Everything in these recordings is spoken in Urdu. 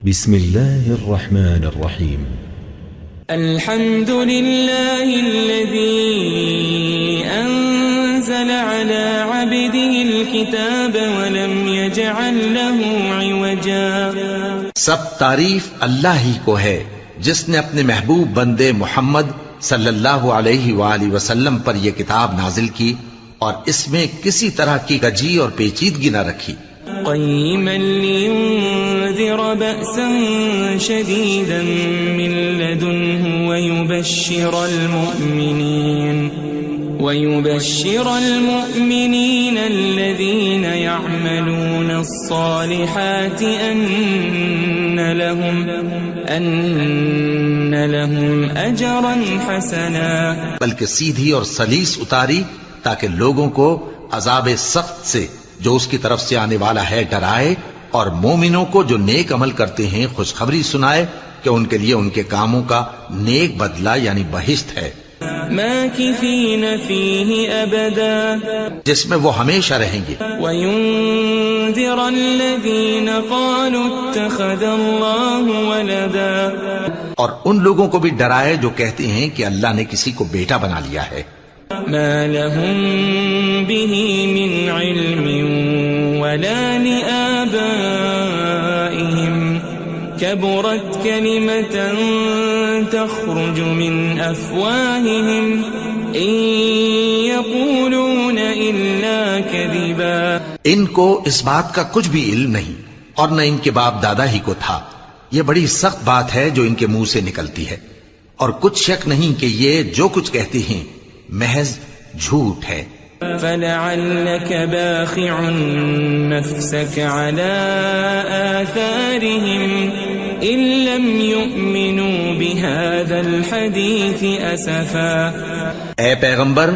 بسم الله الرحمن الرحيم. الحمد لله الذي أنزل على عبده الكتاب ولم يجعل له عوجا. سب تعریف اللہ ہی کو ہے جس نے اپنے محبوب بندے محمد صلی اللہ علیہ وآلہ وسلم پر یہ کتاب نازل کی اور اس میں کسی طرح کی کجی اور پیچیدگی نہ رکھی. قيما لينذر بأسا شديدا من لدنه ويبشر المؤمنين الذين يعملون الصالحات أن لهم أجرا حسنا. بلکہ سیدھی اور سلیس اتاری تاکہ لوگوں کو عذاب سخت سے جو اس کی طرف سے آنے والا ہے ڈرائے، اور مومنوں کو جو نیک عمل کرتے ہیں خوشخبری سنائے کہ ان کے لیے ان کے کاموں کا نیک بدلہ یعنی بہشت ہے، ماکثین فیہ ابدا، جس میں وہ ہمیشہ رہیں گے. وینذر الذین قالوا اتخذ اللہ ولدا، اور ان لوگوں کو بھی ڈرائے جو کہتے ہیں کہ اللہ نے کسی کو بیٹا بنا لیا ہے. ما لهم به من علم ولا لآبائهم كبرت كلمة تخرج من أفواههم إن يقولون إلا كذبا. ان کو اس بات کا کچھ بھی علم نہیں اور نہ ان کے باپ دادا ہی کو تھا. یہ بڑی سخت بات ہے جو ان کے منہ سے نکلتی ہے، اور کچھ شک نہیں کہ یہ جو کچھ کہتے ہیں محض جھوٹ ہے. فلعلك باخع نفسك على آثارهم إن لم يؤمنوا بهذا الحديث أسفا. اے پیغمبر،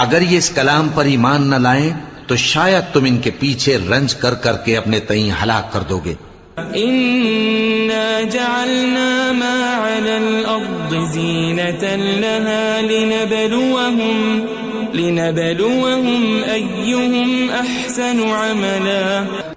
اگر یہ اس کلام پر ایمان نہ لائیں تو شاید تم ان کے پیچھے رنج کر کر کے اپنے تئیں ہلاک کر دو گے. إنا جعلنا ما على الأرض زينة لها لنبلوهم أيهم أحسن عملا.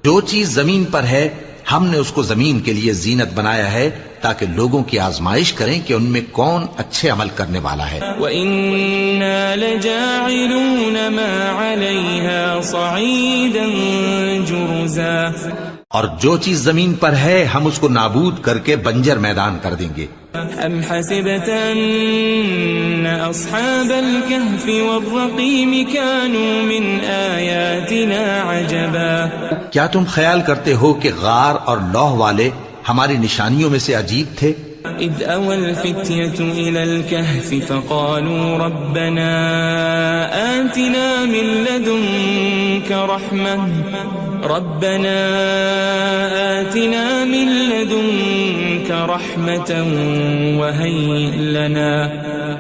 جو چیز زمین پر ہے ہم نے اس کو زمین کے لیے زینت بنایا ہے تاکہ لوگوں کی آزمائش کریں کہ ان میں کون اچھے عمل کرنے والا ہے. وَإِنَّا لَجَاعِلُونَ مَا عَلَيْهَا صَعِيدًا جُرُزًا. اور جو چیز زمین پر ہے ہم اس کو نابود کر کے بنجر میدان کر دیں گے. أَمْ حَسِبْتَ أَنَّ أَصْحَابَ الْكَهْفِ وَالرَّقِيمِ كَانُوا مِنْ آيَاتِنَا عَجَبًا. کیا تم خیال کرتے ہو کہ غار اور لوح والے ہماری نشانیوں میں سے عجیب تھے؟ إِذْ أَوَى الْفِتْيَةُ إِلَى الْكَهْفِ فَقَالُوا رَبَّنَا آتِنَا مِنْ لَدُنْكَ رَحْمَةً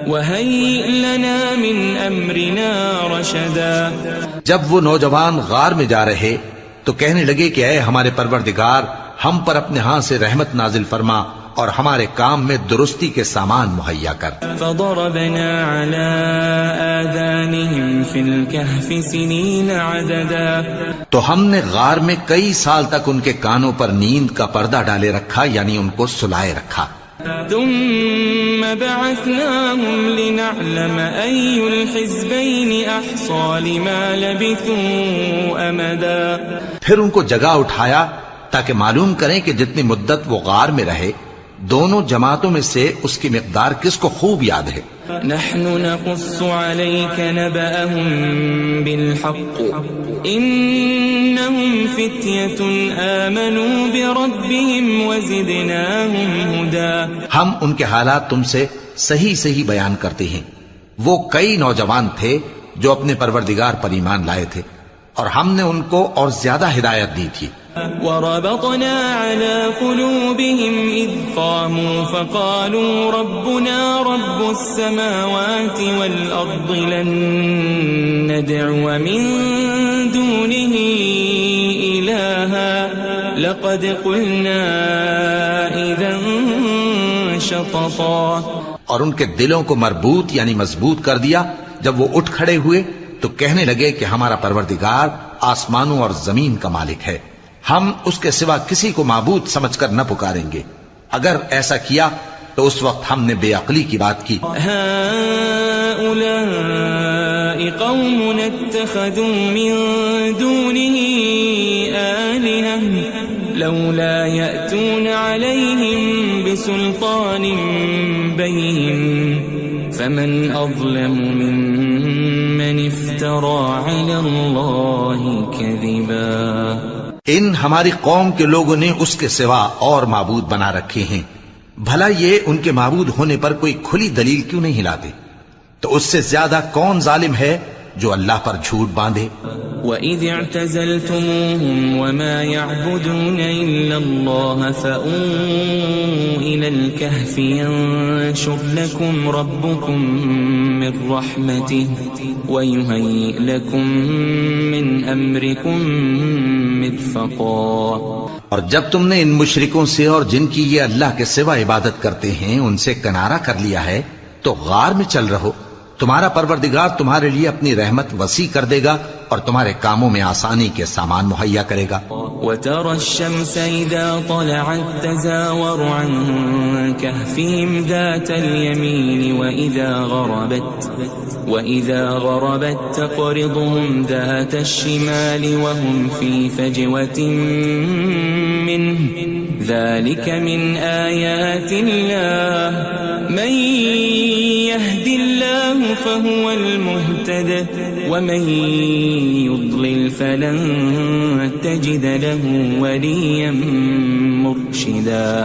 وَهَيِّئْ لَنَا مِنْ أَمْرِنَا رَشَدًا. جب وہ نوجوان غار میں جا رہے تو کہنے لگے کہ اے ہمارے پروردگار، ہم پر اپنے ہاں سے رحمت نازل فرما اور ہمارے کام میں درستی کے سامان مہیا کر. فضربنا على آذانهم في الكهف سنين عددا. تو ہم نے غار میں کئی سال تک ان کے کانوں پر نیند کا پردہ ڈالے رکھا، یعنی ان کو سلائے رکھا. ثم بعثناهم لنعلم أي الحزبين أحصى لما لبثوا أمدا. پھر ان کو جگہ اٹھایا تاکہ معلوم کریں کہ جتنی مدت وہ غار میں رہے دونوں جماعتوں میں سے اس کی مقدار کس کو خوب یاد ہے. نحن نقص عليك نبأهم بالحق إنهم فتية آمنوا بربهم وزدناهم هدى. ہم ان کے حالات تم سے صحیح صحیح بیان کرتے ہیں. وہ کئی نوجوان تھے جو اپنے پروردگار پر ایمان لائے تھے اور ہم نے ان کو اور زیادہ ہدایت دی تھی. وربطنا على قلوبهم إذ قاموا فقالوا ربنا رب السماوات والأرض لن ندعو من دونه إلها لقد قلنا إذا شططا. اور ان کے دلوں کو مربوط یعنی مضبوط کر دیا. جب وہ اٹھ کھڑے ہوئے تو کہنے لگے کہ ہمارا پروردگار آسمانوں اور زمین کا مالک ہے، ہم اس کے سوا کسی کو معبود سمجھ کر نہ پکاریں گے. اگر ایسا کیا تو اس وقت ہم نے بے عقلی کی بات کی. هؤلاء قوم اتخذوا من دونه آلهة لولا يأتون عليهم بسلطان بين فمن أظلم ممن افترى على الله كذبا. ان ہماری قوم کے لوگوں نے اس کے سوا اور معبود بنا رکھے ہیں. بھلا یہ ان کے معبود ہونے پر کوئی کھلی دلیل کیوں نہیں لاتے؟ تو اس سے زیادہ کون ظالم ہے جو اللہ پر جھوٹ باندھے؟ وَإِذِ اعْتَزَلْتُمُوهُمْ وَمَا يَعْبُدُونَ إِلَّا اللَّهَ فَأْوُوا إِلَى الْكَهْفِ يَنشُرْ لَكُمْ رَبُّكُمْ مِنْ رَحْمَتِهِ وَيُهَيِّئْ لَكُمْ مِنْ أَمْرِكُمْ مِرْفَقًا. اور جب تم نے ان مشرکوں سے اور جن کی یہ اللہ کے سوا عبادت کرتے ہیں ان سے کنارہ کر لیا ہے تو غار میں چل رہو. تمہارا پروردگار تمہارے لیے اپنی رحمت وسیع کر دے گا اور تمہارے کاموں میں آسانی کے سامان مہیا کرے گا. وَتَرَى الشَّمْسَ إِذَا طَلَعَتْ تَزَاوَرُ عَنْ كَهْفِهِمْ ذَاتَ الْيَمِينِ وَإِذَا غَرَبَتْ تَقْرِضُهُمْ ذَاتَ الشِّمَالِ وَهُمْ فِي فَجْوَةٍ مِّنْهُ ذَلِكَ مِنْ آيَاتِ اللَّهِ مَنْ يَهْدِ اللَّهُ فَهُوَ الْمُهْتَدِ وَمَنْ يُضْلِلْ فَلَنْ تَجِدَ لَهُ وَلِيًّا مُرْشِدًا.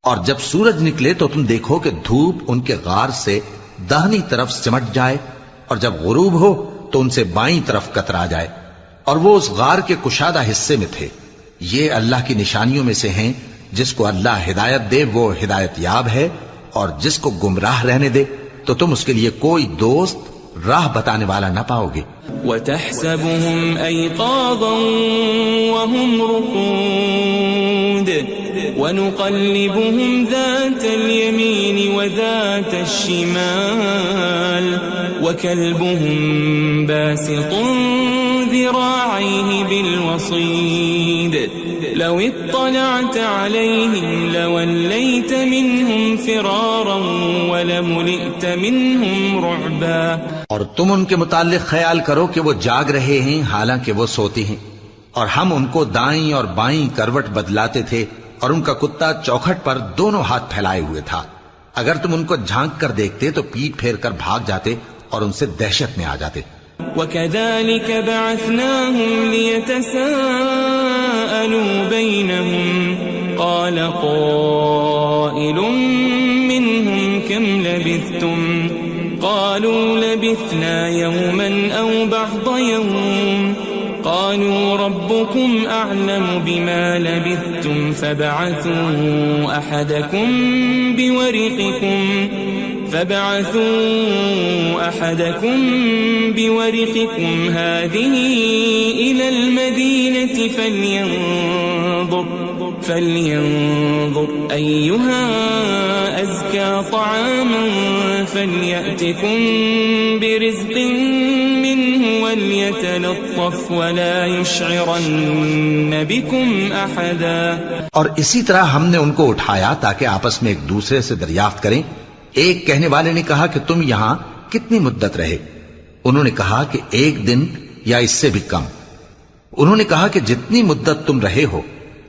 اور جب سورج نکلے تو تم دیکھو کہ دھوپ ان کے غار سے داہنی طرف سمٹ جائے اور جب غروب ہو تو ان سے بائیں طرف کترا جائے اور وہ اس غار کے کشادہ حصے میں تھے. یہ اللہ کی نشانیوں میں سے ہیں. جس کو اللہ ہدایت دے وہ ہدایت یاب ہے اور جس کو گمراہ رہنے دے تو تم اس کے لیے کوئی دوست راہ بتانے والا نہ پاؤ گے. وَتَحْسَبُهُمْ أَيْقَاظًا وَهُمْ رُقُودٌ وَنُقَلِّبُهُمْ ذَاتَ الْيَمِينِ وَذَاتَ الشِّمَالِ وَكَلْبُهُمْ بَاسِطٌ ذِرَاعَيْهِ بِالْوَصِيدِ لَوِ اطَّلَعْتَ عَلَيْهِمْ لَوَلَّيْتَ مِنْهُمْ فِرَارًا وَلَمُلِئْتَ مِنْهُمْ رُعْبًا. اور تم ان کے متعلق خیال کرو کہ وہ جاگ رہے ہیں حالانکہ وہ سوتے ہیں اور ہم ان کو دائیں اور بائیں کروٹ بدلاتے تھے اور ان کا کتا چوکھٹ پر دونوں ہاتھ پھیلائے ہوئے تھا. اگر تم ان کو جھانک کر دیکھتے تو پیٹ پھیر کر بھاگ جاتے اور ان سے دہشت میں آ جاتے. وَكَذَلِكَ بَعَثْنَاهُمْ لِيَتَسَاءَلُوا بَيْنَهُمْ قَالَ قَائِلٌ مِّنْهُمْ كَمْ لَبِثْتُمْ قَالُوا لَبِثْنَا يَوْمًا أَوْ بَعْضَ يَوْمٍ قَالُوا رَبُّكُمْ أَعْلَمُ بِمَا لَبِثْتُمْ فَابْعَثُوا أَحَدَكُمْ بِوَرِقِكُمْ هَذِهِ إِلَى الْمَدِينَةِ فَلْيَنظُرْ أَيُّهَا أَزْكَى طَعَامًا فَلْيَأْتِكُمْ بِرِزْقٍ مِّنْهُ وَلْيَتَلَطَّفْ وَلَا يُشْعِرَنَّ بِكُمْ أَحَدًا. اور اسی طرح ہم نے ان کو اٹھایا تاکہ آپس میں ایک دوسرے سے دریافت کریں. ایک کہنے والے نے کہا کہ تم یہاں کتنی مدت رہے؟ انہوں نے کہا کہ 1 دن یا اس سے بھی کم. انہوں نے کہا کہ جتنی مدت تم رہے ہو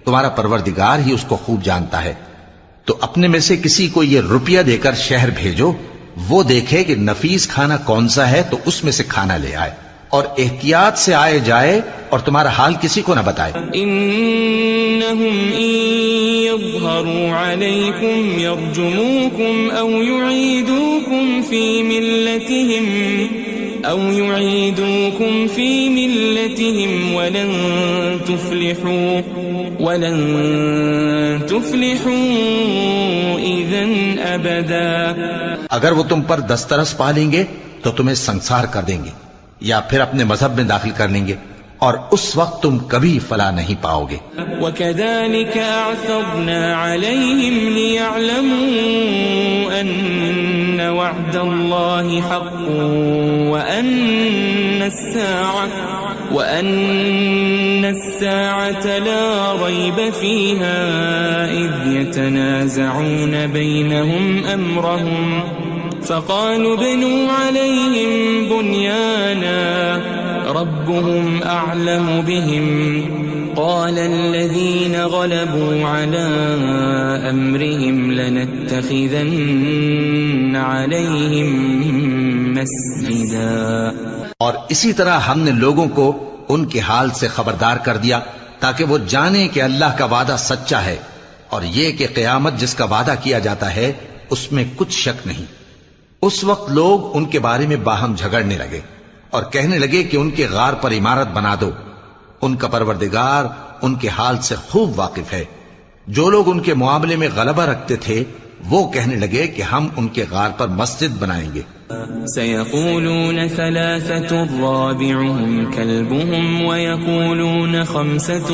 تمہارا پروردگار ہی اس کو خوب جانتا ہے. تو اپنے میں سے کسی کو یہ روپیہ دے کر شہر بھیجو، وہ دیکھے کہ نفیس کھانا کون سا ہے تو اس میں سے کھانا لے آئے اور احتیاط سے آئے جائے اور تمہارا حال کسی کو نہ بتائے. انہم ان یظہروا علیکم یرجموکم او یعیدوکم فی ملتہم ولن تفلحوا اذن ابدا. اگر وہ تم پر دسترس پا لیں گے تو تمہیں سنسار کر دیں گے یا پھر اپنے مذہب میں داخل کر لیں گے اور اس وقت تم کبھی فلاح نہیں پاؤ گے. وَكَذَلِكَ أَعْثَرْنَا عَلَيْهِمْ لِيَعْلَمُوا أَنَّ وَعْدَ اللَّهِ حَقٌّ وَأَنَّ الساعة لا ريب فيها إذ يتنازعون بينهم أمرهم فقالوا ابنوا عليهم بنيانا ربهم أعلم بهم قال الذين غلبوا على أمرهم لنتخذن عليهم مسجدا. اور اسی طرح ہم نے لوگوں کو ان کے حال سے خبردار کر دیا تاکہ وہ جانیں کہ اللہ کا وعدہ سچا ہے اور یہ کہ قیامت جس کا وعدہ کیا جاتا ہے اس میں کچھ شک نہیں. اس وقت لوگ ان کے بارے میں باہم جھگڑنے لگے اور کہنے لگے کہ ان کے غار پر عمارت بنا دو. ان کا پروردگار ان کے حال سے خوب واقف ہے. جو لوگ ان کے معاملے میں غلبہ رکھتے تھے وہ کہنے لگے کہ ہم ان کے غار پر مسجد بنائیں گے. سيقولون ثلاثة رابعهم كلبهم ويقولون خمسة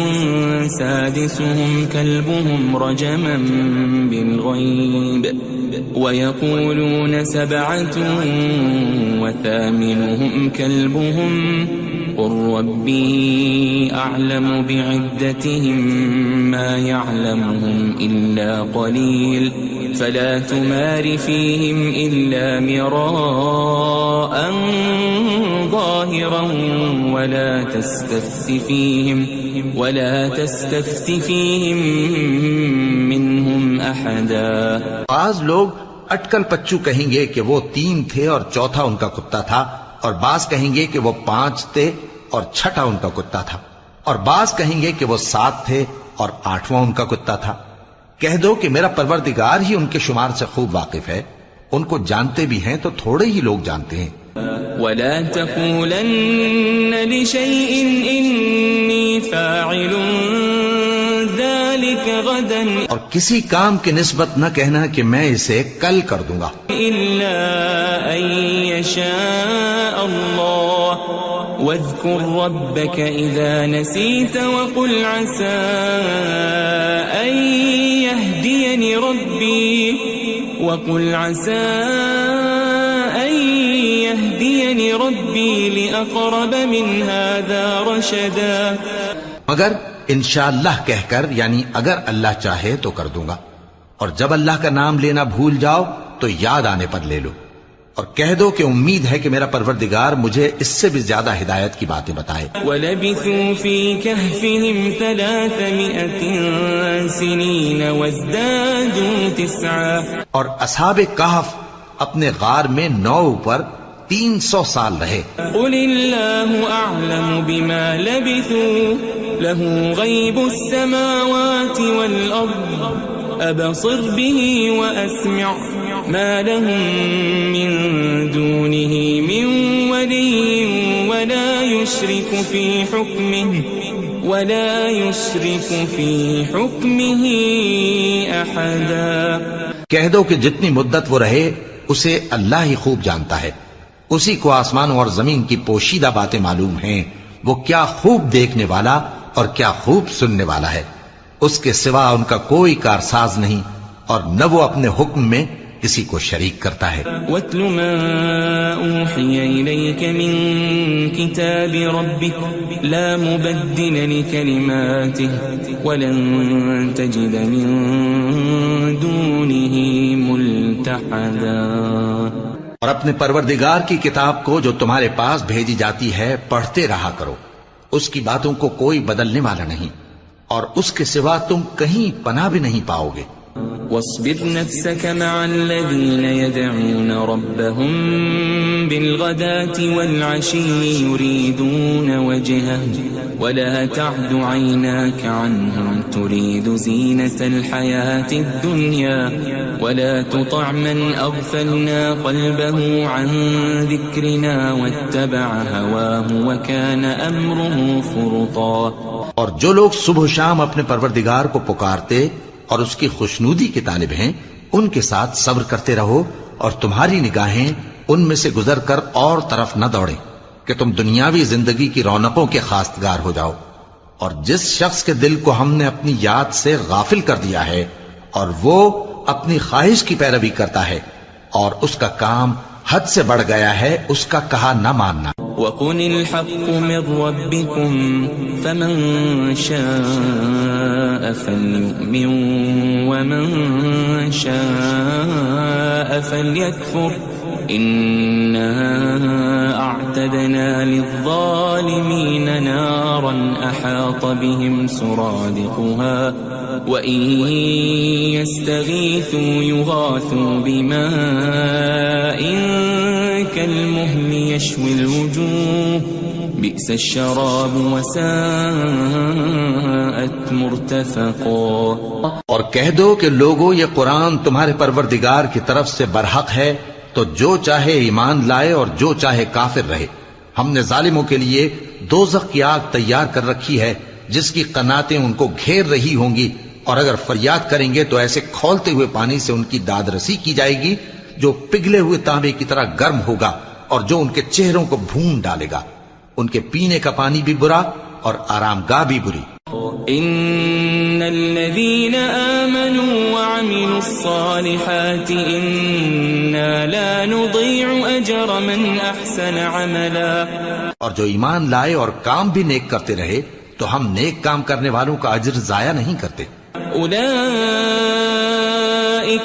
سادسهم كلبهم رجما بالغيب ويقولون سبعة وثامنهم كلبهم قل ربي أعلم بعدتهم ما يعلمهم إلا قليل فلا تمار فيهم إلا مراء ظاهرا ولا تستفت فيهم منهم أحدا. بعض لوگ اٹکل پچو کہیں گے کہ وہ 3 تھے اور چوتھا ان کا کتا تھا، اور بعض کہیں گے کہ وہ 5 تھے اور چھٹا ان کا کتا تھا، اور بعض کہیں گے کہ وہ 7 تھے اور 8واں ان کا کتا تھا. کہہ دو کہ میرا پروردگار ہی ان کے شمار سے خوب واقف ہے، ان کو جانتے بھی ہیں تو تھوڑے ہی لوگ جانتے ہیں. ولا تقولن لشيء إني فاعل ذلك غدا اور کسی کام کی نسبت نہ کہنا کہ میں اسے کل کر دوں گا إلا أن يشاء الله واذكر ربك إذا نسيت وقل عسى أن يهديني ربي لأقرب من هذا رشدا. مگر انشاءاللہ کہہ کر، یعنی اگر اللہ چاہے تو کر دوں گا، اور جب اللہ کا نام لینا بھول جاؤ تو یاد آنے پر لے لو، اور کہہ دو کہ امید ہے کہ میرا پروردگار مجھے اس سے بھی زیادہ ہدایت کی باتیں بتائے. وَلَبِثُوا فِي كَهْفِهِمْ 300 سِنِينَ وَازْدَادُوا 9. اور اصحاب کہف اپنے غار میں 9 پر 300 سال رہے. قُلِ اللَّهُ أَعْلَمُ بِمَا لَبِثُوا لَهُ غَيْبُ السَّمَاوَاتِ وَالْأَرْضِ أَبْصِرْ بِهِ وَأَسْمِعْ مَا لَهُم مِّن دُونِهِ مِن وَلِيٍّ وَلَا يُشْرِكُ فِي حُكْمِهِ أَحَدًا. کہہ دو کہ جتنی مدت وہ رہے اسے اللہ ہی خوب جانتا ہے، اسی کو آسمانوں اور زمین کی پوشیدہ باتیں معلوم ہیں. وہ کیا خوب دیکھنے والا اور کیا خوب سننے والا ہے. اس کے سوا ان کا کوئی کارساز نہیں، اور نہ وہ اپنے حکم میں کسی کو شریک کرتا ہے. وَاتْلُ مَا أُوحِيَ إِلَيْكَ مِن كِتَابِ رَبِّكَ لَا مُبَدِّلَ لِكَلِمَاتِهِ وَلَن تَجِدَ مِن دُونِهِ مُلْتَحَدًا. اور اپنے پروردگار کی کتاب کو جو تمہارے پاس بھیجی جاتی ہے پڑھتے رہا کرو، اس کی باتوں کو کوئی بدلنے والا نہیں، اور اس کے سوا تم کہیں پناہ بھی نہیں پاؤ گے. واصبر نفسك مع الذين يدعون ربهم بالغداة والعشي يريدون وجهه ولا تعد عيناك عنهم تريد زينة الحياة الدنيا ولا تطع من أغفلنا قلبه عن ذكرنا واتبع هواه وكان أمره فرطا. اور جو لوگ صبح و شام اپنے پروردگار کو پکارتے اور اس کی خوشنودی کے طالب ہیں، ان کے ساتھ صبر کرتے رہو، اور تمہاری نگاہیں ان میں سے گزر کر اور طرف نہ دوڑیں کہ تم دنیاوی زندگی کی رونقوں کے خواستگار ہو جاؤ. اور جس شخص کے دل کو ہم نے اپنی یاد سے غافل کر دیا ہے اور وہ اپنی خواہش کی پیروی کرتا ہے اور اس کا کام حد سے بڑھ گیا ہے، اس کا کہا نہ ماننا. وقل الحق من ربكم فمن شاء فليؤمن ومن شاء فليكفر إنا أعتدنا للظالمين نارا أحاط بهم سرادقها وإن يستغيثوا يغاثوا بماء كالمهل يشوي الوجوه بئس الشراب وساءت مرتفقا. اور کہہ دو کہ لوگو یہ قرآن تمہارے پروردگار کی طرف سے برحق ہے، تو جو چاہے ایمان لائے اور جو چاہے کافر رہے. ہم نے ظالموں کے لیے دوزخ کی آگ تیار کر رکھی ہے جس کی قناتیں ان کو گھیر رہی ہوں گی، اور اگر فریاد کریں گے تو ایسے کھولتے ہوئے پانی سے ان کی داد رسی کی جائے گی جو پگھلے ہوئے تانبے کی طرح گرم ہوگا اور جو ان کے چہروں کو بھون ڈالے گا. ان کے پینے کا پانی بھی برا اور آرام گاہ بھی بری. ان الذين آمنوا وعملوا الصالحات انا لا نضيع اجر من احسن عملا. اور جو ایمان لائے اور کام بھی نیک کرتے رہے تو ہم نیک کام کرنے والوں کا اجر ضائع نہیں کرتے. اولئك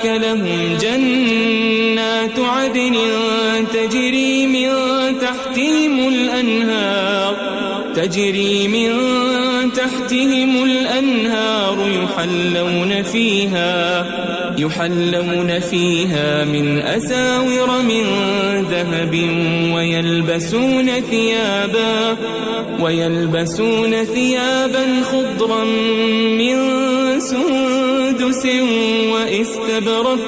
لهم جنات عدن تجري من تحتهم الأنهار يحلون فيها من أساور من ذهب ويلبسون ثيابا خضرا من سندس واستبرق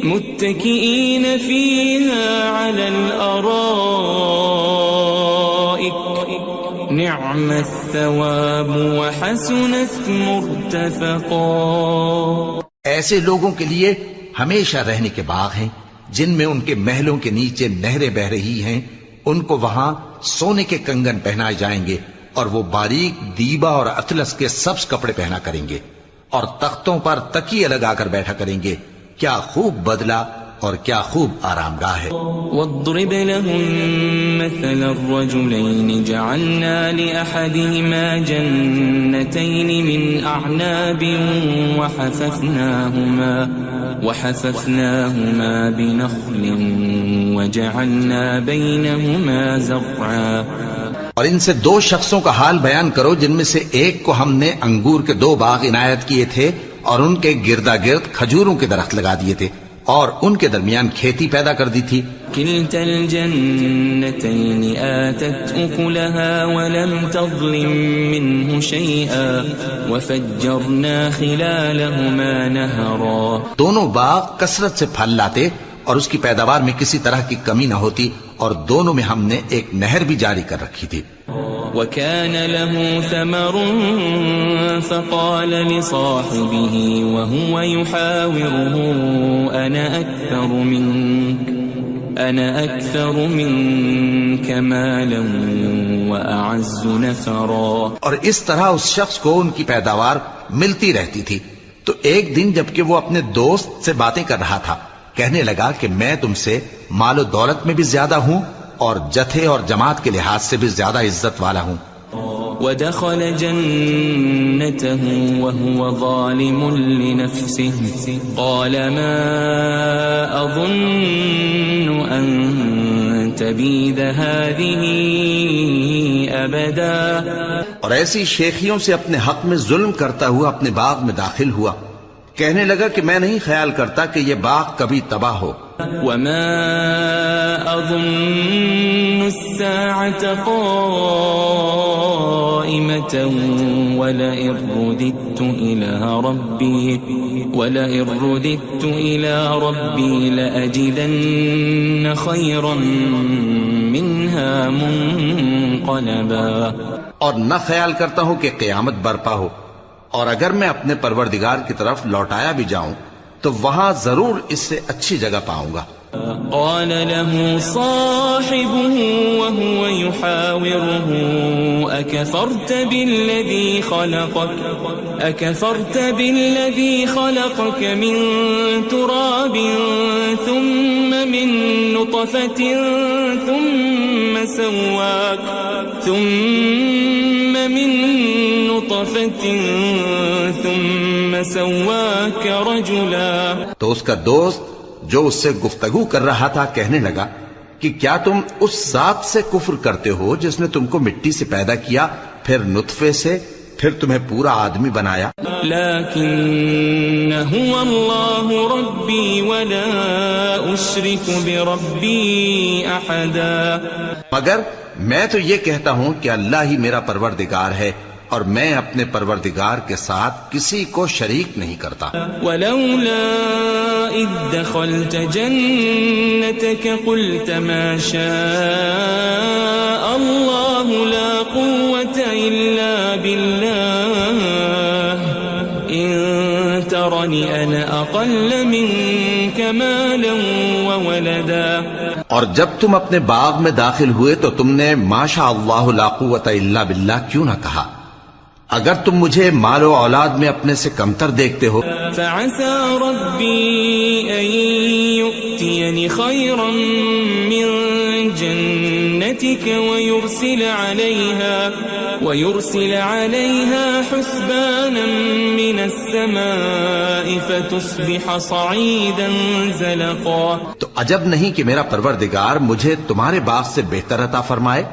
متكئين فيها على الأرائك نعم الثواب وحسنت مرتفقا. ایسے لوگوں کے لیے ہمیشہ رہنے کے باغ ہیں جن میں ان کے محلوں کے نیچے نہریں بہ رہی ہیں. ان کو وہاں سونے کے کنگن پہنائے جائیں گے اور وہ باریک دیبا اور اطلس کے سبز کپڑے پہنا کریں گے اور تختوں پر تکیے لگا کر بیٹھا کریں گے. کیا خوب بدلہ اور کیا خوب آرام گاہ ہے. واضرب لهم مثل الرجلين جعلنا لأحدهما جنتين من أعناب وحففناهما بنخل وجعلنا بينهما زرعا. اور ان سے دو شخصوں کا حال بیان کرو جن میں سے ایک کو ہم نے انگور کے 2 باغ عنایت کیے تھے اور ان کے گردا گرد کھجوروں کے درخت لگا دیے تھے اور ان کے درمیان کھیتی پیدا کر دی تھی. كلتا الجنتين آتت أكلها ولم تظلم منه شيئا وفجرنا خلالهما نهرا. دونوں باغ کثرت سے پھل لاتے اور اس کی پیداوار میں کسی طرح کی کمی نہ ہوتی اور دونوں میں ہم نے ایک نہر بھی جاری کر رکھی تھی. وكان له ثمر فقال لصاحبه وهو يحاوره أنا أكثر منك مالا وأعز نفرا. اور اس طرح اس شخص کو ان کی پیداوار ملتی رہتی تھی. تو ایک دن جبکہ وہ اپنے دوست سے باتیں کر رہا تھا کہنے لگا کہ میں تم سے مال و دولت میں بھی زیادہ ہوں اور جتھے اور جماعت کے لحاظ سے بھی زیادہ عزت والا ہوں. ودخل جنته وهو ظالم لنفسه قال ما أظن أن تبيد هذه أبدا. اور ایسی شیخیوں سے اپنے حق میں ظلم کرتا ہوا اپنے باغ میں داخل ہوا. کہنے لگا کہ میں نہیں خیال کرتا کہ یہ باغ کبھی تباہ ہو. وما أظن الساعة قائمة ولئن رددت إلى ربي لأجدن خيرا منها منقلبا. اور نہ خیال کرتا ہوں کہ قیامت برپا ہو اور اگر میں اپنے پروردگار کی طرف لوٹایا بھی جاؤں تو وہاں ضرور اس سے اچھی جگہ پاؤں گا. قال له صاحبه وهو يحاوره أكفرت بالذي خلقك من تراب ثم من نطفة ثم سواك رجلا. تو اس کا دوست جو اس سے گفتگو کر رہا تھا کہنے لگا کہ کیا تم اس ذات سے کفر کرتے ہو جس نے تم کو مٹی سے پیدا کیا، پھر نطفے سے، پھر تمہیں پورا آدمی بنایا؟ لیکن هو اللہ ربی ولا اشرک بربی احدا. مگر میں تو یہ کہتا ہوں کہ اللہ ہی میرا پروردگار ہے اور میں اپنے پروردگار کے ساتھ کسی کو شریک نہیں کرتا. ولولا اذ دخلت جنتك قلت ما شاء الله لا قوة الا بالله ان ترني انا اقل منك مالا وولدا. اور جب تم اپنے باغ میں داخل ہوئے تو تم نے ما شاء اللہ لا قوت الا باللہ کیوں نہ کہا؟ اگر تم مجھے مال و اولاد میں اپنے سے کمتر دیکھتے ہو. فعسى ربي أن يؤتيني خيرا من جنتك ويرسل عليها حسبانا من السماء فتصبح صعيدا زلقا. تو عجب نہیں کہ میرا پروردگار مجھے تمہارے باغ سے بہتر عطا فرمائے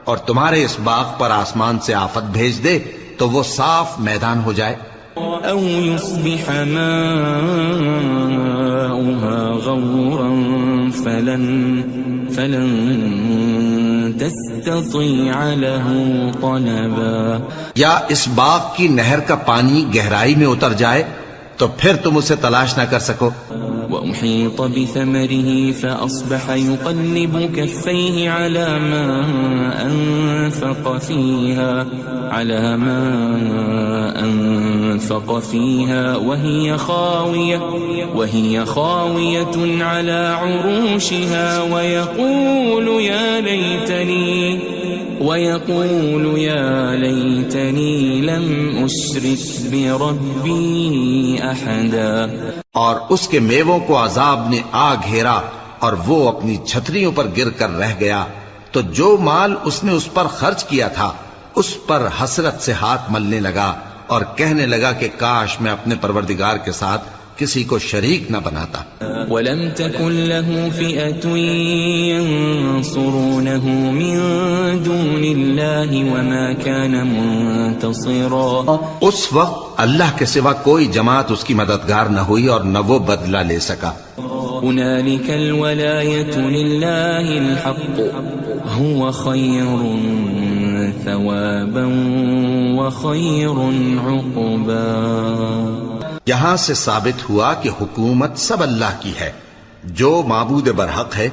اور تمہارے اس باغ پر آسمان سے آفت بھیج دے تو وہ صاف میدان ہو جائے. او يصبح ماؤها غورا فلن تستطيع له طلبا. یا اس باغ کی نہر کا پانی گہرائی میں اتر جائے تو پھر تم اسے تلاش نہ کر سکو. وأحيط بثمره فأصبح يقلب كفيه على ما أنفق فيها وهي خاوية على عروشها ويقول يا ليتني لم أشرك بربي أحدا. اور اس کے میووں کو عذاب نے آ گھیرا اور وہ اپنی چھتریوں پر گر کر رہ گیا. تو جو مال اس نے اس پر خرچ کیا تھا اس پر حسرت سے ہاتھ ملنے لگا اور کہنے لگا کہ کاش میں اپنے پروردگار کے ساتھ کسی کو شریک نہ بناتا. وَلَمْ تَكُنْ لَهُ فِئَةٌ يَنصُرُونَهُ مِن دُونِ اللَّهِ وَمَا كَانَ مُنتَصِرًا. اس وقت اللہ کے سوا کوئی جماعت اس کی مددگار نہ ہوئی اور نہ وہ بدلہ لے سکا. هُنَالِكَ الْوَلَایَةُ لِلَّهِ الْحَقُّ هُوَ خَيْرٌ ثَوَابًا وَخَيْرٌ عُقْبًا. یہاں سے ثابت ہوا کہ حکومت سب اللہ کی ہے. جو معبود برحق ہے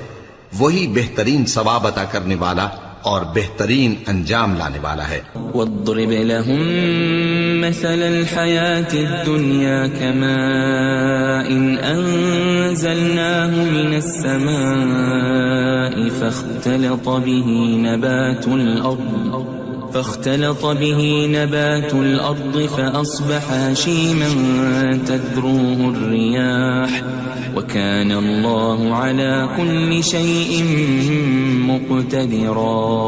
وہی بہترین ثواب عطا کرنے والا اور بہترین انجام لانے والا ہے. وَاضْرِبْ لَهُم مَّثَلَ الْحَيَاةِ الدُّنْيَا كَمَاءٍ أَنزَلْنَاهُ مِنَ السَّمَاءِ فاختلط به نبات الأرض فأصبح هشيما تذروه الرياح وكان الله على كل شيء مقتدرا.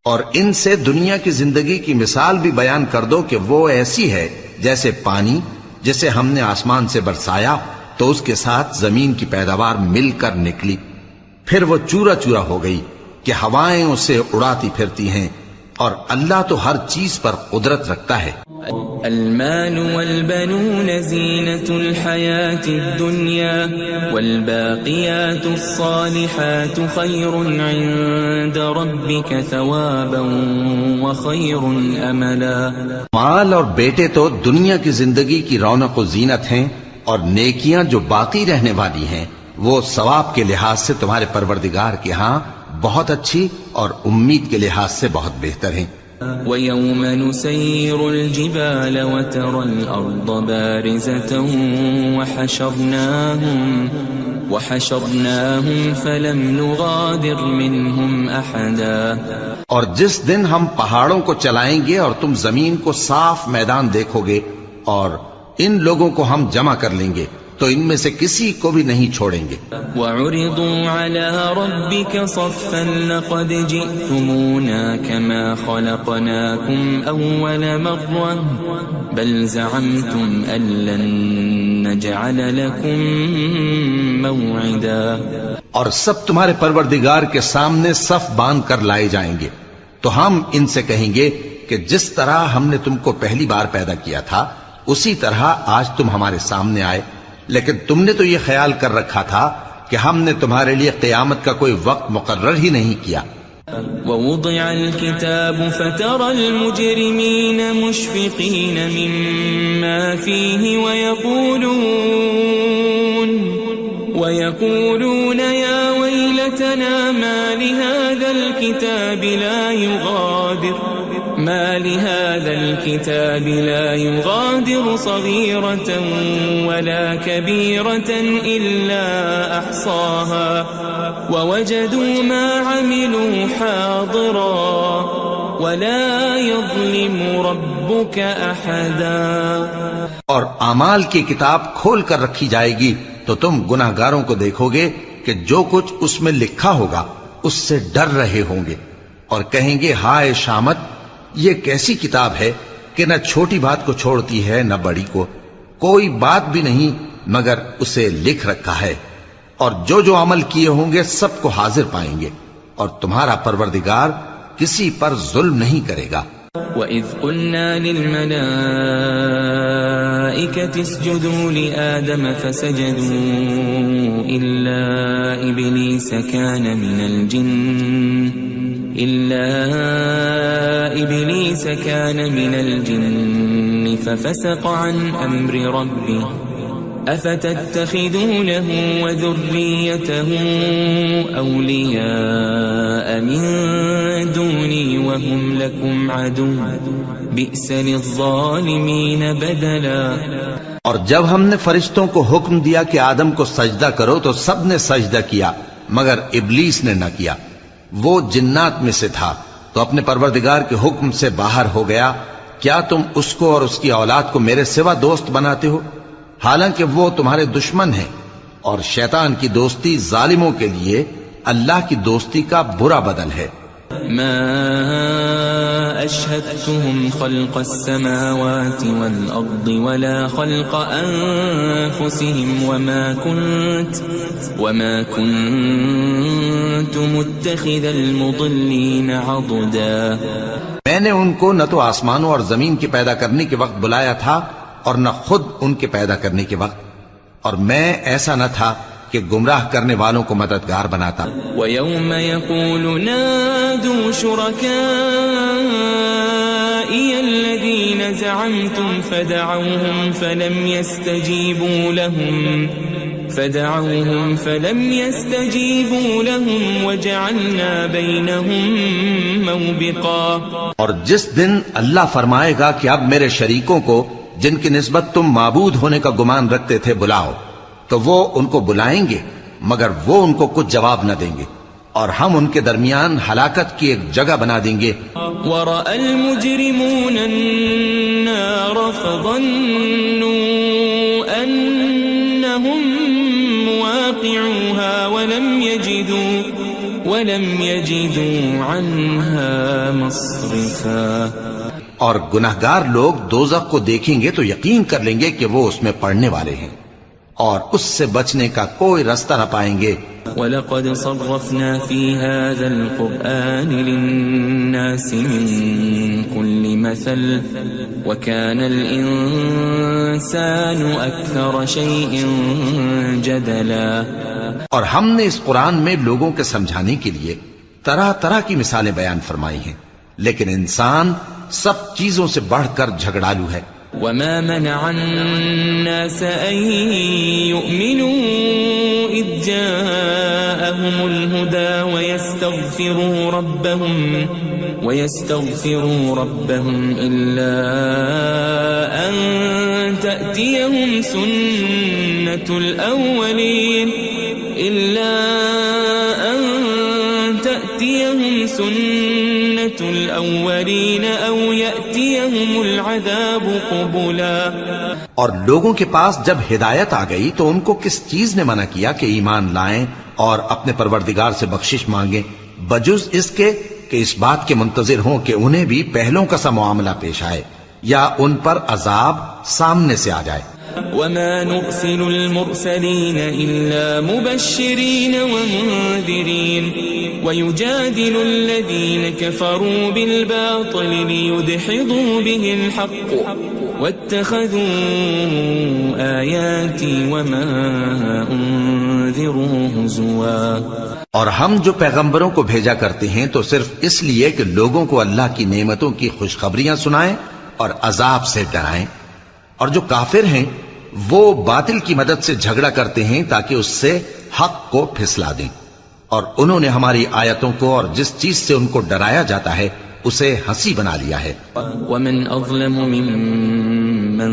اور ان سے دنیا کی زندگی کی مثال بھی بیان کر دو کہ وہ ایسی ہے جیسے پانی جسے ہم نے آسمان سے برسایا تو اس کے ساتھ زمین کی پیداوار مل کر نکلی، پھر وہ چورا چورا ہو گئی کہ ہوائیں اسے اڑاتی پھرتی ہیں، اور اللہ تو ہر چیز پر قدرت رکھتا ہے. المال والبنون زینة الحیاة الدنیا والباقیات الصالحات خیر عند ربک ثوابا وخیر املا. مال اور بیٹے تو دنیا کی زندگی کی رونق و زینت ہیں، اور نیکیاں جو باقی رہنے والی ہیں وہ ثواب کے لحاظ سے تمہارے پروردگار کے ہاں بہت اچھی اور امید کے لحاظ سے بہت بہتر ہیں. وَيَوْمَ نُسَيِّرُ الْجِبَالَ وَتَرَى الْأَرْضَ بَارِزَةً وحشرناهم فلم نغادر منهم أحدا اور جس دن ہم پہاڑوں کو چلائیں گے اور تم زمین کو صاف میدان دیکھو گے اور ان لوگوں کو ہم جمع کر لیں گے تو ان میں سے کسی کو بھی نہیں چھوڑیں گے. وعرضوا على ربك صفا لقد جئتمونا كما خلقناكم أول مرة بل زعمتم أن لن نجعل لكم موعدا. اور سب تمہارے پروردگار کے سامنے صف باندھ کر لائے جائیں گے تو ہم ان سے کہیں گے کہ جس طرح ہم نے تم کو پہلی بار پیدا کیا تھا اسی طرح آج تم ہمارے سامنے آئے، لیکن تم نے تو یہ خیال کر رکھا تھا کہ ہم نے تمہارے لیے قیامت کا کوئی وقت مقرر ہی نہیں کیا. ووضع الكتاب فترى المجرمين مشفقين مما فيه ويقولون يا ويلتنا ما لهذا الكتاب لا يغادر صغيرة ولا كبيرة إلا أحصاها ووجدوا ما عملوا حاضرا ولا يظلم ربك أحدا. اور اعمال کی کتاب کھول کر رکھی جائے گی تو تم گناہگاروں کو دیکھو گے کہ جو کچھ اس میں لکھا ہوگا اس سے ڈر رہے ہوں گے اور کہیں گے ہائے شامت، یہ کیسی کتاب ہے کہ نہ چھوٹی بات کو چھوڑتی ہے نہ بڑی کو، کوئی بات بھی نہیں مگر اسے لکھ رکھا ہے، اور جو عمل کیے ہوں گے سب کو حاضر پائیں گے، اور تمہارا پروردگار کسی پر ظلم نہیں کرے گا. وَإِذْ قُلْنَا لِلْمَلَائِكَةِ اسْجُدُوا لِآدَمَ فَسَجَدُوا إِلَّا إِبْلِيسَ كَانَ مِنَ الْجِنِّ فَفَسَقَ عَنْ أَمْرِ رَبِّهِ أَفَتَتَّخِذُونَهُ وَذُرِّيَّتَهُ أَوْلِيَاءَ مِن دُونِي وَهُمْ لَكُمْ عَدُوٌّ بِئْسَ لِلظَّالِمِينَ بَدَلًا. اور جب ہم نے فرشتوں کو حکم دیا کہ آدم کو سجدہ کرو تو سب نے سجدہ کیا مگر ابلیس نے نہ کیا، وہ جنات میں سے تھا تو اپنے پروردگار کے حکم سے باہر ہو گیا. کیا تم اس کو اور اس کی اولاد کو میرے سوا دوست بناتے ہو حالانکہ وہ تمہارے دشمن ہیں، اور شیطان کی دوستی ظالموں کے لیے اللہ کی دوستی کا برا بدل ہے. ما أشهدتهم خلق السماوات والأرض ولا خلق أنفسهم وما كنت متخذ المضلين عضدا. میں نے ان کو نہ تو آسمانوں اور زمین کے پیدا کرنے کے وقت بلایا تھا اور نہ خود ان کے پیدا کرنے کے وقت، اور میں ایسا نہ تھا کہ گمراہ کرنے والوں کو مددگار بناتا. وَيَوْمَ يَقُولُ نَادُوا شُرَكَائِيَ الَّذِينَ زَعَمْتُمْ فَدَعَوْهُمْ فَلَمْ يَسْتَجِيبُوا لَهُمْ وَجَعَلْنَا بَيْنَهُمْ مَوْبِقًا. اور جس دن اللہ فرمائے گا کہ اب میرے شریکوں کو جن کی نسبت تم معبود ہونے کا گمان رکھتے تھے بلاؤ، تو وہ ان کو بلائیں گے مگر وہ ان کو کچھ جواب نہ دیں گے، اور ہم ان کے درمیان ہلاکت کی ایک جگہ بنا دیں گے. وَرَأَى الْمُجْرِمُونَ النَّارَ فَظَنُّوا أَنَّهُمْ مُوَاقِعُوهَا وَلَمْ يَجِدُوا عَنْهَا مَصْرِفًا. اور گناہگار لوگ دوزخ کو دیکھیں گے تو یقین کر لیں گے کہ وہ اس میں پڑنے والے ہیں اور اس سے بچنے کا کوئی راستہ نہ پائیں گے. وَلَقَدْ صَرَّفْنَا فِي هَذَا الْقُرْآنِ لِلنَّاسِ مِنْ كُلِّ مَثَلٍ وَكَانَ الْإِنسَانُ أَكْثَرَ شَيْءٍ جَدَلًا. اور ہم نے اس قرآن میں لوگوں کے سمجھانے کے لیے طرح طرح کی مثالیں بیان فرمائی ہیں، لیکن انسان سب چیزوں سے بڑھ کر جھگڑالو ہے. وَمَا مَنَعَ النَّاسَ أَن يُؤْمِنُوا إِذْ جَاءَهُمُ الْهُدَى وَيَسْتَغْفِرُوا رَبَّهُمْ إِلَّا أَن تَأْتِيَهُمْ سُنَّةُ الْأَوَّلِينَ إلا أن تأتيهم سنة الأولين أو يأتيهم العذاب قبلا. اور لوگوں کے پاس جب ہدایت آ گئی تو ان کو کس چیز نے منع کیا کہ ایمان لائیں اور اپنے پروردگار سے بخشش مانگیں بجز اس کے کہ اس بات کے منتظر ہوں کہ انہیں بھی پہلوں کا سا معاملہ پیش آئے یا ان پر عذاب سامنے سے آ جائے. وما نرسل المرسلين إلا مبشرين ومنذرين ويجادل الذين كفروا بالباطل ليدحضوا به الحق واتخذوا آياتي وما أنذروا هزوا. اور ہم جو پیغمبروں کو بھیجا کرتے ہیں تو صرف اس لیے کہ لوگوں کو اللہ کی نعمتوں کی خوشخبریاں سنائیں اور عذاب سے ڈرائیں. اور جو کافر ہیں وہ باطل کی مدد سے جھگڑا کرتے ہیں تاکہ اس سے حق کو پھسلا دیں. اور انہوں نے ہماری آیتوں کو اور جس چیز سے ان کو ڈرایا جاتا ہے اسے ہنسی بنا لیا ہے. ومن اظلم ممن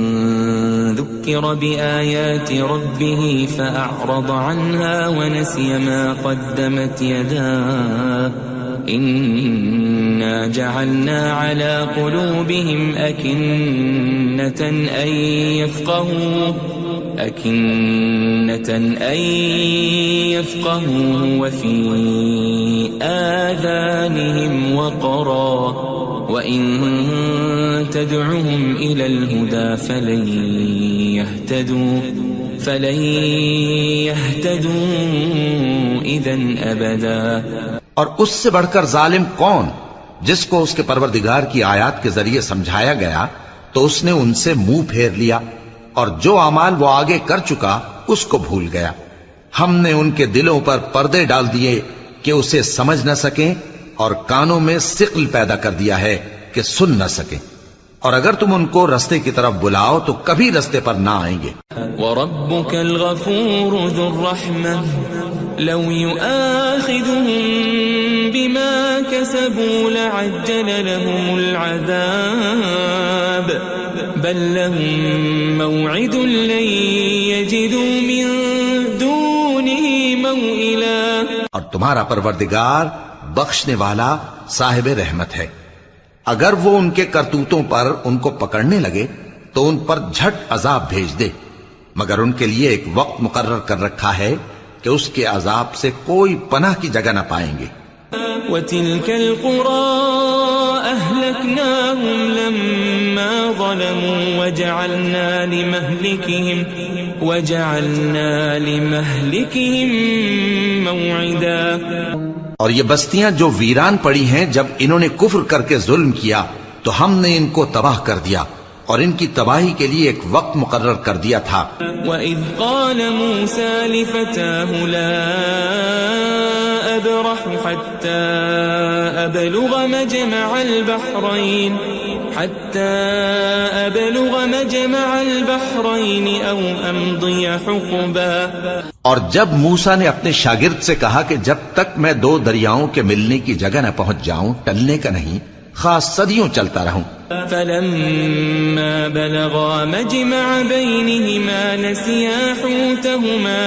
ذكر بآيات ربه فأعرض عنها ونسي ما قدمت يداه إنا جعلنا على قلوبهم أكنة أن يفقهوا وفي آذانهم وقرا وإن تدعهم إلى الهدى فلن يهتدوا إذن أبدا. اور اس سے بڑھ کر ظالم کون جس کو اس کے پروردگار کی آیات کے ذریعے سمجھایا گیا تو اس نے ان سے منہ پھیر لیا اور جو اعمال وہ آگے کر چکا اس کو بھول گیا. ہم نے ان کے دلوں پر پردے ڈال دیے کہ اسے سمجھ نہ سکیں اور کانوں میں ثقل پیدا کر دیا ہے کہ سن نہ سکیں. اور اگر تم ان کو رستے کی طرف بلاؤ تو کبھی رستے پر نہ آئیں گے. وَرَبُّكَ الْغَفُورُ ذُو الرَّحْمَةِ لَوْ يُؤَاخِذُهُم بِمَا كَسَبُوا لَعَجَّلَ لَهُمُ الْعَذَابَ بَل لَّهُم مَّوْعِدٌ لَّن يَجِدُوا مِن دُونِهِ مَوْئِلًا. اور تمہارا پروردگار بخشنے والا صاحب رحمت ہے. اگر وہ ان کے کرتوتوں پر ان کو پکڑنے لگے تو ان پر جھٹ عذاب بھیج دے مگر ان کے لیے ایک وقت مقرر کر رکھا ہے کہ اس کے عذاب سے کوئی پناہ کی جگہ نہ پائیں گے. وَتِلْكَ الْقُرَىٰ أَهْلَكْنَاهُمْ لَمَّا ظَلَمُوا وَجَعَلْنَا لِمَهْلِكِهِمْ مَوْعِدًا. اور یہ بستیاں جو ویران پڑی ہیں جب انہوں نے کفر کر کے ظلم کیا تو ہم نے ان کو تباہ کر دیا اور ان کی تباہی کے لیے ایک وقت مقرر کر دیا تھا. وَإِذْ قَالَ مُوسَى لِفَتَاهُ لَا أَبْرَحُ حَتَّى أَبْلُغَ مَجْمَعَ الْبَحْرَيْنِ أَوْ أَمْضِيَ حُقُبًا. اور جب موسیٰ نے اپنے شاگرد سے کہا کہ جب تک میں دو دریاؤں کے ملنے کی جگہ نہ پہنچ جاؤں ٹلنے کا نہیں خاص صدیوں چلتا رہوں. فَلَمَّا بَلَغَا مَجْمَعَ بَيْنِهِمَا نَسِيَا حُوتَهُمَا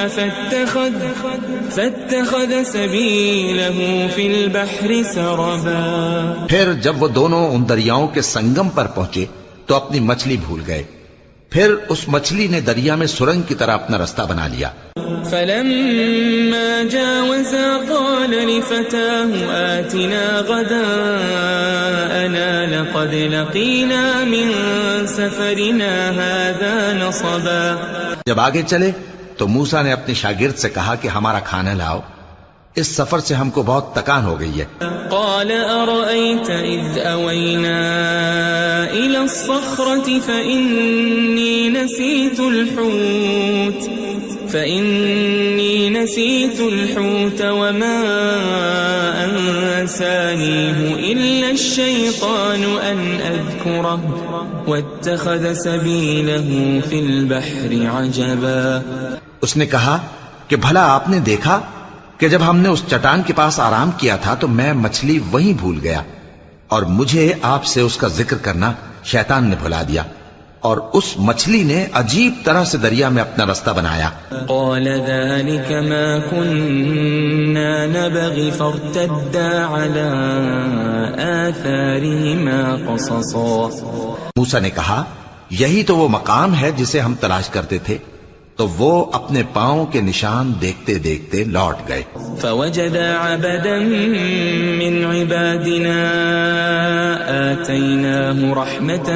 فَاتَّخَذَ سَبِيلَهُ فِي الْبَحْرِ سَرَبًا. پھر جب وہ دونوں ان دریاؤں کے سنگم پر پہنچے تو اپنی مچھلی بھول گئے. پھر اس مچھلی نے دریا میں سرنگ کی طرح اپنا رستہ بنا لیا. فَلَمَّا جَاوَزَا قَالَ لِفَتَاهُ آتِنَا غَدَاءَنَا لَقَدْ لَقِينَا مِن سَفَرِنَا هَذَا نَصَبًا. جب آگے چلے تو موسیٰ نے اپنے شاگرد سے کہا کہ ہمارا کھانا لاؤ اس سفر سے ہم کو بہت تکان ہو گئی ہے. قال أرأيت إذ أوينا إلى الصخرة فإني نسيت الحوت وما أنسانيه إلا الشيطان أن أذكره واتخذ سبيله في البحر عجبا. اس نے کہا کہ بھلا آپ نے دیکھا کہ جب ہم نے اس چٹان کے پاس آرام کیا تھا تو میں مچھلی وہیں بھول گیا اور مجھے آپ سے اس کا ذکر کرنا شیطان نے بھلا دیا اور اس مچھلی نے عجیب طرح سے دریا میں اپنا رستہ بنایا. قال ذلك ما كنا نبغي فارتدا على آثارهما قصصا. موسیٰ نے کہا یہی تو وہ مقام ہے جسے ہم تلاش کرتے تھے. تو وہ اپنے پاؤں کے نشان دیکھتے دیکھتے لوٹ گئے. فوجد عبدا من عبادنا آتيناه رحمة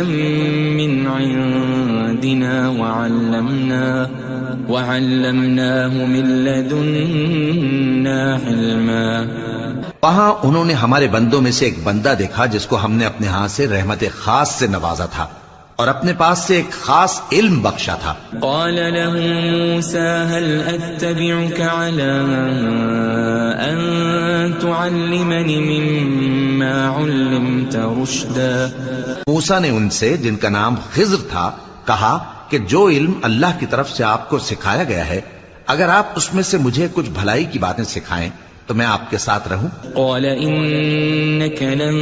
من عندنا وعلمناه من لدنا علما. وہاں انہوں نے ہمارے بندوں میں سے ایک بندہ دیکھا جس کو ہم نے اپنے ہاں سے رحمت خاص سے نوازا تھا اور اپنے پاس سے ایک خاص علم بخشا تھا. قال له موسى هل أتبعك على أن تعلمني مما علمت رشدا. موسیٰ نے ان سے جن کا نام خضر تھا کہا کہ جو علم اللہ کی طرف سے آپ کو سکھایا گیا ہے اگر آپ اس میں سے مجھے کچھ بھلائی کی باتیں سکھائیں تو میں آپ کے ساتھ رہوں. قال إنك لن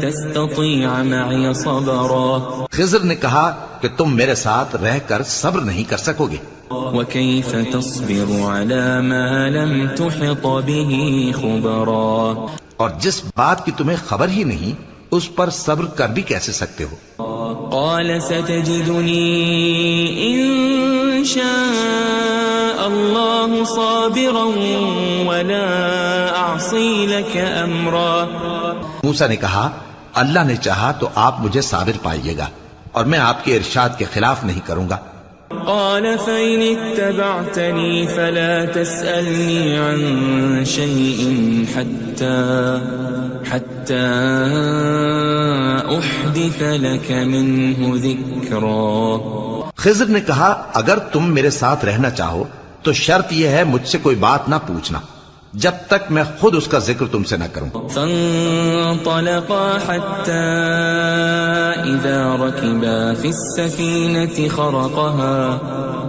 تستطيع معي صبرا. خضر نے کہا کہ تم میرے ساتھ رہ کر صبر نہیں کر سکو گے. وكيف تصبر على ما لم تحط به خبرا. اور جس بات کی تمہیں خبر ہی نہیں اس پر صبر کر بھی کیسے سکتے ہو. قال ستجدني إن شاء الله صابرا ولا أعصي لك أمرا. موسیٰ نے کہا اللہ نے چاہا تو آپ مجھے صابر پائیے گا اور میں آپ کے ارشاد کے خلاف نہیں کروں گا. قال فإن اتبعتني فلا تسألني عن شيء حتى أحدث لك منه ذكرا. خضر نے کہا اگر تم میرے ساتھ رہنا چاہو تو شرط یہ ہے مجھ سے کوئی بات نہ پوچھنا جب تک میں خود اس کا ذکر تم سے نہ کروں. فانطلقا حتى إذا ركبا في السفينة خرقها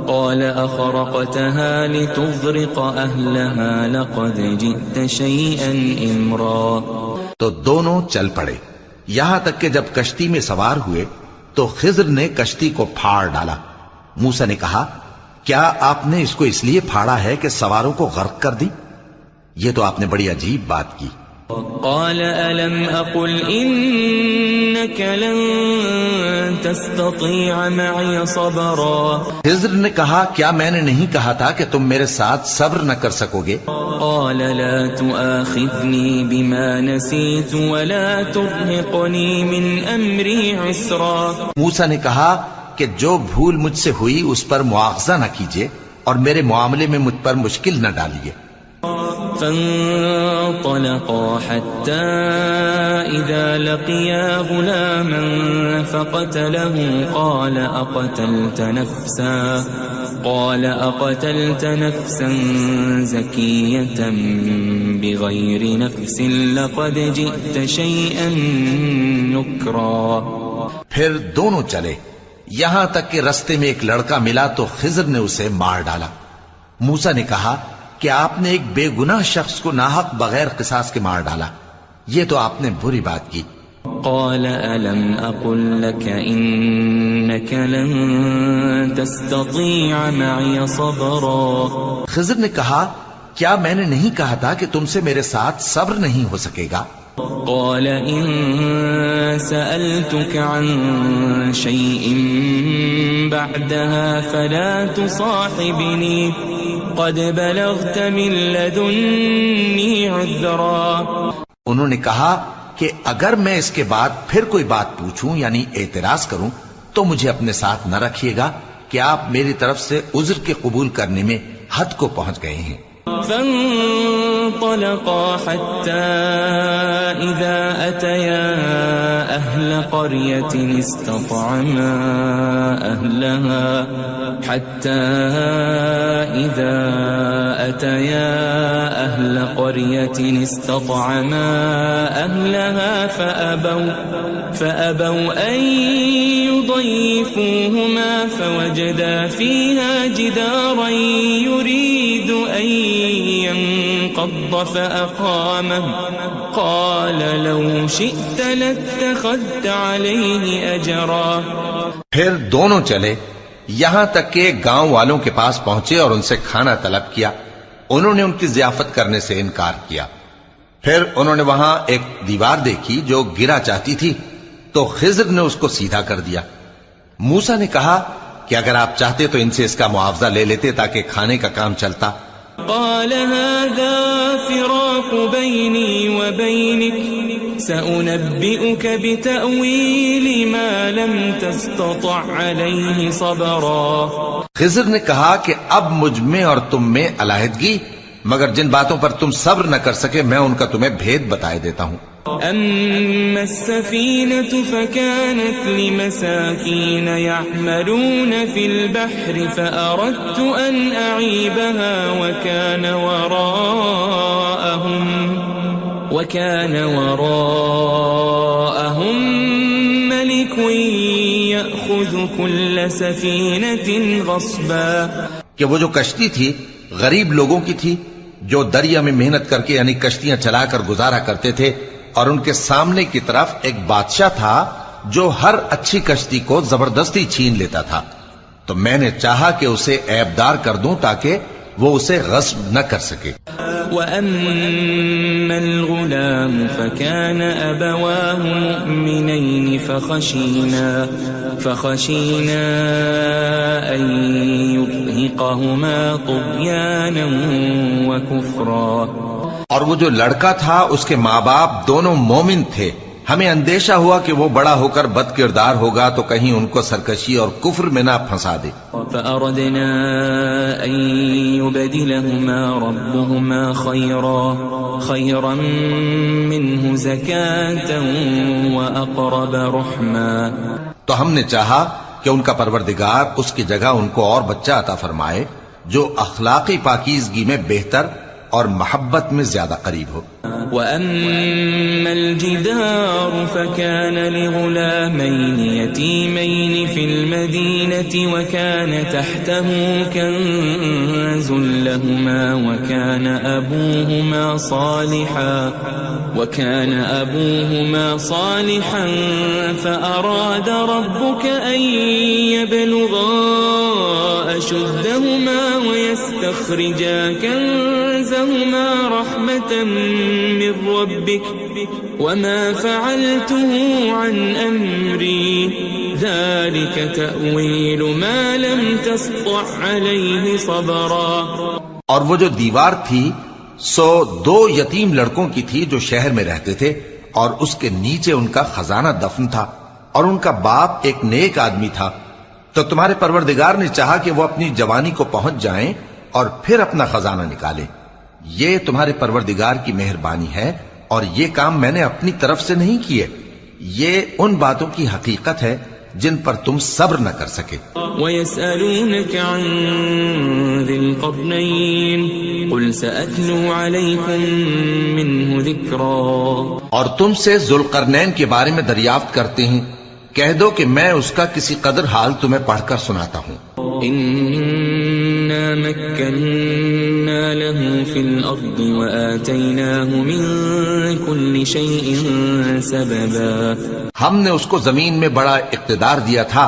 قال أخرقتها لتغرق أهلها لقد جئت شيئا إمرا. تو دونوں چل پڑے یہاں تک کہ جب کشتی میں سوار ہوئے تو خضر نے کشتی کو پھاڑ ڈالا. موسیٰ نے کہا کیا آپ نے اس کو اس لیے پھاڑا ہے کہ سواروں کو غرق کر دی؟ یہ تو آپ نے بڑی عجیب بات کی. قال ألم أقل إنك لن تستطيع معي صبرا. خضر نے کہا کیا میں نے نہیں کہا تھا کہ تم میرے ساتھ صبر نہ کر سکو گے؟ قال لا تؤاخذني بما نسيت ولا ترهقني من أمري عسرا. موسیٰ نے کہا کہ جو بھول مجھ سے ہوئی اس پر مواخذہ نہ کیجیے اور میرے معاملے میں مجھ پر مشکل نہ ڈالیے. فانطلقا حتى إذا لقيا غلاما فقتله قال أقتلت نفسا زكية بغير نفس لقد جئت شيئا نكرا. پھر دونوں چلے یہاں تک کہ رستے میں ایک لڑکا ملا تو خضر نے اسے مار ڈالا. موسیٰ نے کہا کہ آپ نے ایک بے گناہ شخص کو ناحق بغیر قصاص کے مار ڈالا. یہ تو آپ نے بری بات کی. قال ألم أقل لك إنك لن تستطيع معي صبرا. خضر نے کہا کیا میں نے نہیں کہا تھا کہ تم سے میرے ساتھ صبر نہیں ہو سکے گا؟ قال إن سألتك عن شيء بعدها فلا تصاحبني قد بلغت من لدني عذرا. انہوں نے کہا کہ اگر میں اس کے بعد پھر کوئی بات پوچھوں یعنی اعتراض کروں تو مجھے اپنے ساتھ نہ رکھیے گا کہ آپ میری طرف سے عذر کے قبول کرنے میں حد کو پہنچ گئے ہیں. فانطلقا حتى إذا أتيا أهل قرية استطعما أهلها فأبوا أن يضيفوهما فوجدا فيها جدارا يريد أن ينقض فأقامه قال لو شئت لاتخذت عليه أجرا. پھر دونوں چلے یہاں تک کہ گاؤں والوں کے پاس پہنچے اور ان سے کھانا طلب کیا. انہوں نے ان کی ضیافت کرنے سے انکار کیا. پھر انہوں نے وہاں ایک دیوار دیکھی جو گرا چاہتی تھی تو خضر نے اس کو سیدھا کر دیا. موسیٰ نے کہا کہ اگر آپ چاہتے تو ان سے اس کا معاوضہ لے لیتے تاکہ کھانے کا کام چلتا. قال هذا فراق بيني وبينك سأنبئك بتأويل ما لم تستطع عليه صبرا. خضر نے کہا کہ اب مجھ میں اور تم میں علیحدگی، مگر جن باتوں پر تم صبر نہ کر سکے میں ان کا تمہیں بھید بتائے دیتا ہوں. أما السفينة فكانت لمساكين يعملون في البحر فأردت أن أعيبها وكان وراءهم ملك يأخذ كل سفينة غصبا. کہ وہ جو کشتی تھی غریب لوگوں کی تھی جو دریا میں محنت کر کے یعنی کشتیاں چلا کر گزارا کرتے تھے، اور ان کے سامنے کی طرف ایک بادشاہ تھا جو ہر اچھی کشتی کو زبردستی چھین لیتا تھا. تو میں نے چاہا کہ اسے عیبدار کر دوں تاکہ وہ اسے غصب نہ کر سکے. وَأَمَّا الْغُلَامُ فَكَانَ أَبَوَاهُ مُؤْمِنَيْنِ فَخَشِينَا أَن يُرْهِقَهُمَا طُغْيَانًا وَكُفْرًا. اور وہ جو لڑکا تھا اس کے ماں باپ دونوں مومن تھے، ہمیں اندیشہ ہوا کہ وہ بڑا ہو کر بد کردار ہوگا تو کہیں ان کو سرکشی اور کفر میں نہ پھنسا دے. فأردنا أن يبدلهما ربهما خيرا منه زكاة وأقرب رحما. تو ہم نے چاہا کہ ان کا پروردگار اس کی جگہ ان کو اور بچہ عطا فرمائے جو اخلاقی پاکیزگی میں بہتر اور محبت میں زیادہ قریب ہو. وَأَمَّا الْجِدَارُ فَكَانَ لِغُلَامَيْنِ يَتِيمَيْنِ فِي الْمَدِينَةِ وَكَانَ تَحْتَهُ كَنْزٌ لَهُمَا وَكَانَ أَبُوهُمَا صَالِحًا فَأَرَادَ رَبُّكَ أَنْ يَبْلُغَا أَشُدَّهُمَا وَيَسْتَخْرِجَا كَنْزَهُمَا رَحْمَةً من ربك وما فعلته عن أمري ذلك تأويل ما لم تسطع عليه صبرا. اور وہ جو دیوار تھی سو دو یتیم لڑکوں کی تھی جو شہر میں رہتے تھے اور اس کے نیچے ان کا خزانہ دفن تھا اور ان کا باپ ایک نیک آدمی تھا. تو تمہارے پروردگار نے چاہا کہ وہ اپنی جوانی کو پہنچ جائیں اور پھر اپنا خزانہ نکالے. یہ تمہارے پروردگار کی مہربانی ہے اور یہ کام میں نے اپنی طرف سے نہیں کیے. یہ ان باتوں کی حقیقت ہے جن پر تم صبر نہ کر سکے. وَيَسْأَلُونَكَ عَنْ ذِي الْقَرْنَيْنِ قُلْ سَأَتْلُو عَلَيْكُمْ مِنْهُ ذِكْرًا. اور تم سے ذوالقرنین کے بارے میں دریافت کرتے ہیں، کہہ دو کہ میں اس کا کسی قدر حال تمہیں پڑھ کر سناتا ہوں. إِنَّا مَكَّنَّا لَهُ فِي الْأَرْضِ وَآتَيْنَاهُ مِنْ كُلِّ شَيْءٍ سَبَبًا. ہم نے اس کو زمین میں بڑا اقتدار دیا تھا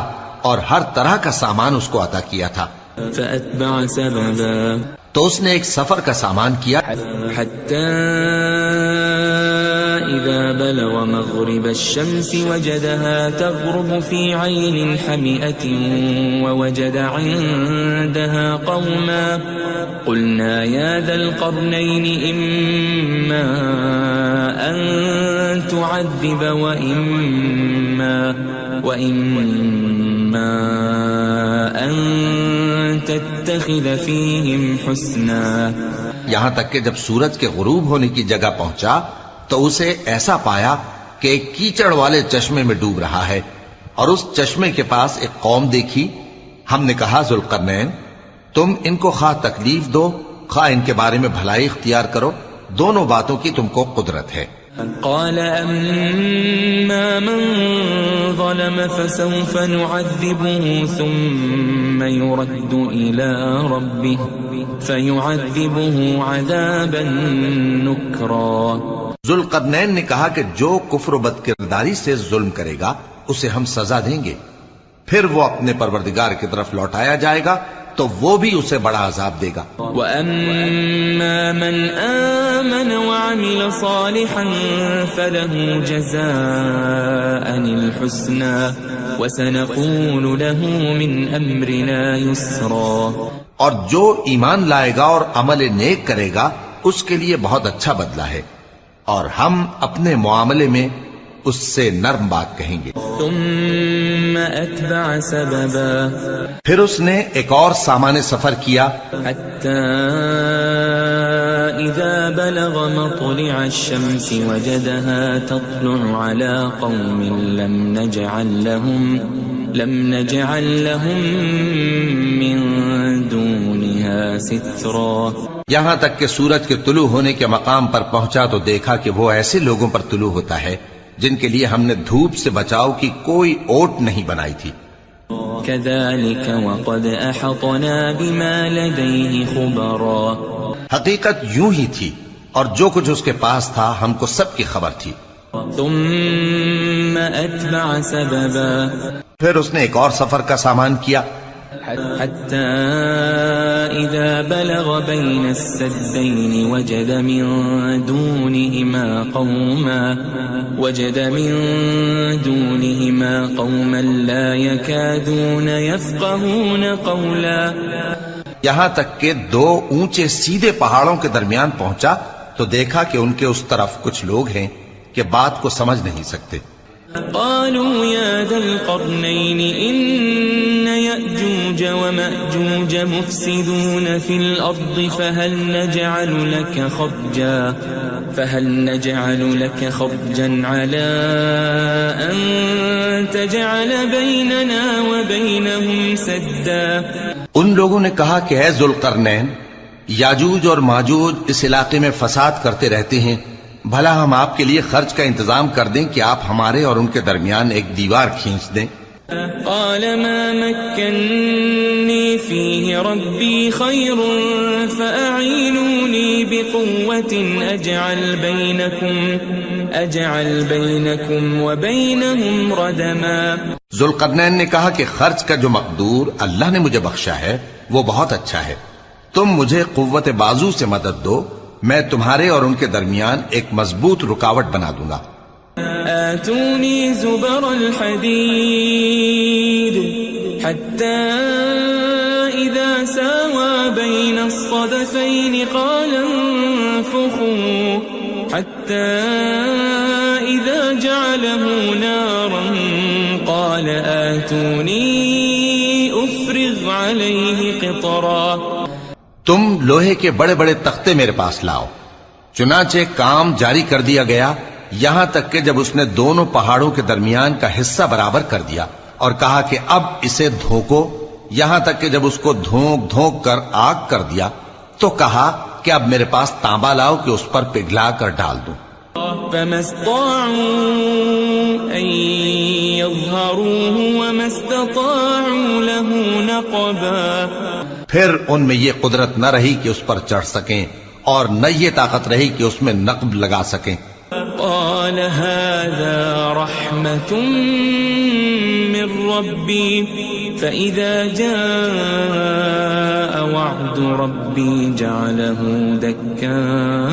اور ہر طرح کا سامان اس کو عطا کیا تھا. فَأَتْبَعَ سَبَبًا. تو اس نے ایک سفر کا سامان کیا حَتَّى إِذَا بَلَغَ مَغْرِبَ الشَّمْسِ وَجَدَهَا تَغْرُبُ فِي عَيْنٍ حَمِئَةٍ وَوَجَدَ عِندَهَا قَوْمًا قُلْنَا يَا ذَا الْقَرْنَيْنِ إِمَّا أَن تُعَذِّبَ وَإِمَّا أَن تَتَّخِذَ فِيهِمْ حُسْنًا. یہاں تک کہ جب سورج کے غروب ہونے کی جگہ پہنچا تو اسے ایسا پایا کہ ایک کیچڑ والے چشمے میں ڈوب رہا ہے اور اس چشمے کے پاس ایک قوم دیکھی. ہم نے کہا ذوالقرنین تم ان کو خواہ تکلیف دو خواہ ان کے بارے میں بھلائی اختیار کرو، دونوں باتوں کی تم کو قدرت ہے. قال أما من ظلم فسوف نعذبه ثم يرد إلى ربه فيعذبه عذابا نكرا. ذوالقرنین نے کہا کہ جو کفر و بد کرداری سے ظلم کرے گا اسے ہم سزا دیں گے، پھر وہ اپنے پروردگار کی طرف لوٹایا جائے گا تو وہ بھی اسے بڑا عذاب دے گا۔ وَأَمَّا مَنْ آمَنَ وَعَمِلَ صَالِحًا فَلَهُ جَزَاءً الْحُسْنَى وَسَنَقُولُ لَهُ مِنْ أَمْرِنَا يُسْرًا۔ اور جو ایمان لائے گا اور عمل نیک کرے گا اس کے لیے بہت اچھا بدلہ ہے، اور ہم اپنے معاملے میں اس سے نرم بات کہیں گے۔ ثم اتبع سببا، پھر اس نے ایک اور سامان سفر کیا، حتى اذا بلغ مطلع الشمس وجدها تطلع على قوم لم نجعل لهم من دونها سترا۔ یہاں تک کہ سورج کے طلوع ہونے کے مقام پر پہنچا تو دیکھا کہ وہ ایسے لوگوں پر طلوع ہوتا ہے جن کے لیے ہم نے دھوپ سے بچاؤ کی کوئی اوٹ نہیں بنائی تھی۔ كذلك وقد احطنا بما لديه خبرا، حقیقت یوں ہی تھی اور جو کچھ اس کے پاس تھا ہم کو سب کی خبر تھی۔ ثم اتبع سببا، پھر اس نے ایک اور سفر کا سامان کیا، حتى إذا بلغ بين السدين وجد من دونهما قوما لا يكادون يفقهون قولا۔ یہاں تک کہ دو اونچے سیدھے پہاڑوں کے درمیان پہنچا تو دیکھا کہ ان کے اس طرف کچھ لوگ ہیں کہ بات کو سمجھ نہیں سکتے۔ قالوا يا ذا القرنين إن يأجوج ومأجوج مفسدون في الأرض فهل نجعل لك خرجا على أن تجعل بيننا وبينهم سدا۔ ان لوگوں نے کہا کہ اے ذوالقرنین، یاجوج اور ماجوج اس علاقے میں فساد کرتے رہتے ہیں، بھلا ہم آپ کے لیے خرچ کا انتظام کر دیں کہ آپ ہمارے اور ان کے درمیان ایک دیوار کھینچ دیں۔ قال ما مكنني فيه ربي خير فأعينوني بقوة أجعل بينكم وبينهم ردما۔ ذوالقرنین نے کہا کہ خرچ کا جو مقدور اللہ نے مجھے بخشا ہے وہ بہت اچھا ہے، تم مجھے قوت بازو سے مدد دو، میں تمہارے اور ان کے درمیان ایک مضبوط رکاوٹ بنا دوں گا۔ آتوني زبر الحديد حتى إذا ساوى بين الصدفين قال انفخوا حتى إذا جعله نارا قال آتوني أفرغ عليه قطرا۔ تم لوہے کے بڑے بڑے تختے میرے پاس لاؤ۔ چنانچہ کام جاری کر دیا گیا یہاں تک کہ جب اس نے دونوں پہاڑوں کے درمیان کا حصہ برابر کر دیا اور کہا کہ اب اسے دھوکو، یہاں تک کہ جب اس کو دھونک دھونک کر آگ کر دیا تو کہا کہ اب میرے پاس تانبا لاؤ کہ اس پر پگھلا کر ڈال دوں۔ فما استطاعوا أن يظهروه وما استطاعوا له نقبا، پھر ان میں یہ قدرت نہ رہی کہ اس پر چڑھ سکیں اور نہ یہ طاقت رہی کہ اس میں نقب لگا سکیں۔ قال هذا رحمة من ربي فإذا جاء وعد ربي جعله دكاء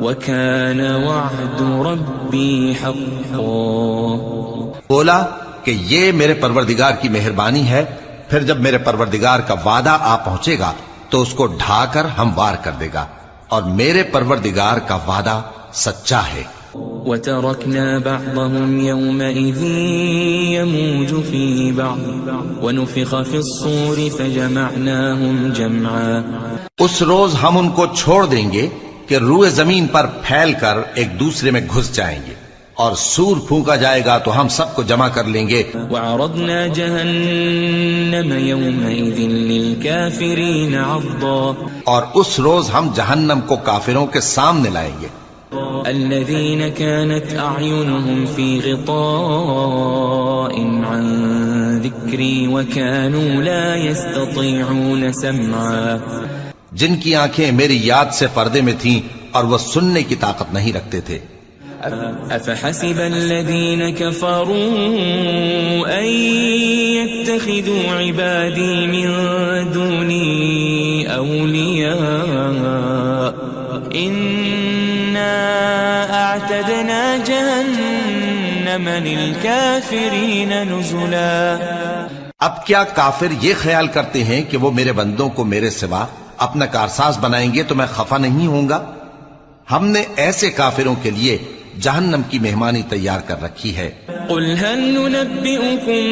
وكان وعد ربي حقا۔ بولا کہ یہ میرے پروردگار کی مہربانی ہے، پھر جب میرے پروردگار کا وعدہ آ پہنچے گا تو اس کو ڈھا کر ہموار کر دے گا، اور میرے پروردگار کا وعدہ سچا ہے۔ وَتَرَكْنَا بَعْضَهُمْ يَوْمَئِذٍ يَمُوجُ فِي بَعْضٍ وَنُفِخَ فِي الصُّورِ فَجَمَعْنَاهُمْ جَمْعًا۔ اس روز ہم ان کو چھوڑ دیں گے کہ روئے زمین پر پھیل کر ایک دوسرے میں گھس جائیں گے، اور سور پھونکا جائے گا تو ہم سب کو جمع کر لیں گے۔ وَعَرَضْنَا جَهَنَّمَ يَوْمَئِذٍ لِلْكَافِرِينَ عَرْضًا۔ اور اس روز ہم جہنم کو کافروں کے سامنے لائیں گے۔ الَّذِينَ كَانَتْ أَعْيُنُهُمْ فِي غِطَاءٍ عَنْ ذِكْرِي وَكَانُوا لَا يَسْتَطِيعُونَ سَمْعًا۔ جن کی آنکھیں میری یاد سے پردے میں تھیں اور وہ سننے کی طاقت نہیں رکھتے تھے۔ أفحسب الذين كفروا أن يتخذوا عبادي من دوني أولياء إنا أعتدنا جهنم للكافرين نزلا۔ اب کیا کافر یہ خیال کرتے ہیں کہ وہ میرے بندوں کو میرے سوا اپنا کارساز بنائیں گے تو میں خفا نہیں ہوں گا؟ ہم نے ایسے کافروں کے لیے جہنم کی مہمانی تیار کر رکھی ہے۔ قل هل ننبئكم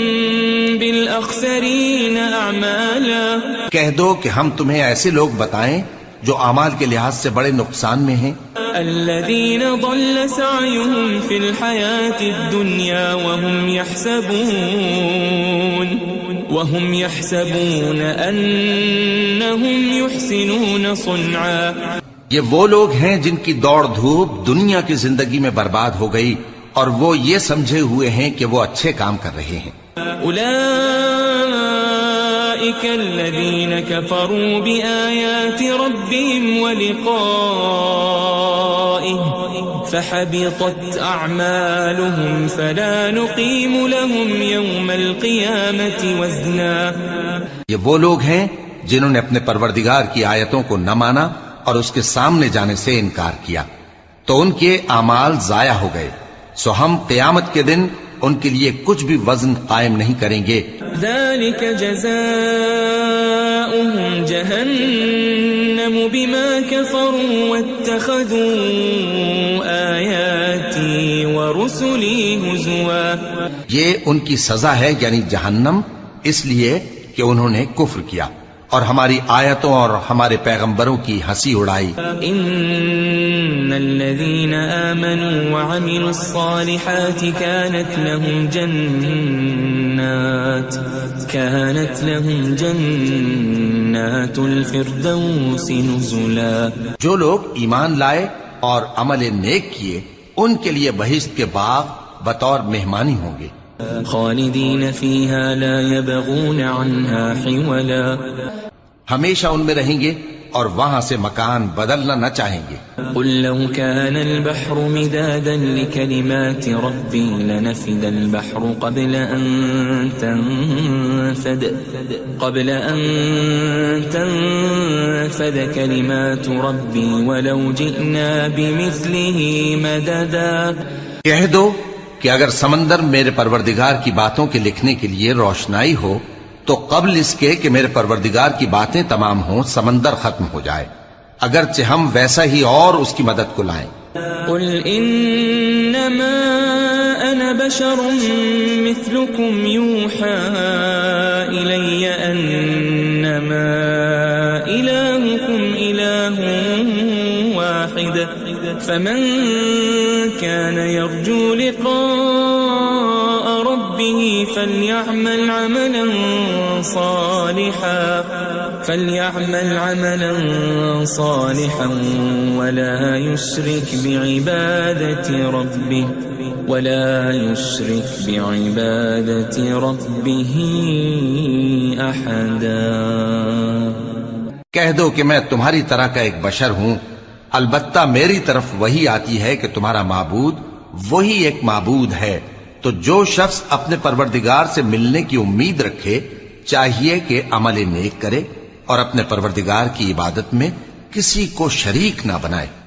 بالأخسرين أعمالا، کہہ دو کہ ہم تمہیں ایسے لوگ بتائیں جو اعمال کے لحاظ سے بڑے نقصان میں ہیں۔ الذين ضل سعيهم في الحياة الدنيا وهم يحسبون أنهم يحسنون صنعا۔ یہ وہ لوگ ہیں جن کی دوڑ دھوپ دنیا کی زندگی میں برباد ہو گئی اور وہ یہ سمجھے ہوئے ہیں کہ وہ اچھے کام کر رہے ہیں۔ أولئك الذين كفروا بآيات ربهم ولقائه فحبطت أعمالهم فلا نقيم لهم يوم القيامة وزنا۔ یہ وہ لوگ ہیں جنہوں نے اپنے پروردگار کی آیتوں کو نہ مانا اور اس کے سامنے جانے سے انکار کیا تو ان کے اعمال ضائع ہو گئے، سو ہم قیامت کے دن ان کے لیے کچھ بھی وزن قائم نہیں کریں گے۔ ذلك جزاؤهم جهنم بما كفروا واتخذوا آياتي ورسلي هزوا۔ یہ ان کی سزا ہے یعنی جہنم، اس لیے کہ انہوں نے کفر کیا اور ہماری آیتوں اور ہمارے پیغمبروں کی ہنسی اڑائی۔ ان الذين آمنوا وعملوا الصالحات كانت لهم جنات الفردوس نزلا۔ جو لوگ ایمان لائے اور عمل نیک کیے ان کے لیے بہشت کے باغ بطور مہمانی ہوں گے۔ خالدین فیہا لا یبغون عنہا حولا۔ ہمیشہ ان میں رہیں گے اور وہاں سے مکان بدلنا نہ چاہیں گے۔ قل لو كان البحر مدادا لكلمات ربي لنفد البحر قبل أن تنفد كلمات ربي ولو جئنا بمثله مددا۔ کہہ دو کہ اگر سمندر میرے پروردگار کی باتوں کے لکھنے کے لیے روشنائی ہو تو قبل اس کے کہ میرے پروردگار کی باتیں تمام ہوں سمندر ختم ہو جائے، اگرچہ ہم ویسا ہی اور اس کی مدد کو لائیں۔ قل انما انا بشر مثلكم يوحى الي انما الهكم اله واحد فمن كان يرجو لقاء ربه فليعمل عملا صالحا ولا يشرك بعبادة ربه أحدا۔ کہہ دو کہ میں تمہاری طرح کا ایک بشر ہوں، البتہ میری طرف وہی آتی ہے کہ تمہارا معبود وہی ایک معبود ہے، تو جو شخص اپنے پروردگار سے ملنے کی امید رکھے چاہیے کہ عمل نیک کرے اور اپنے پروردگار کی عبادت میں کسی کو شریک نہ بنائے۔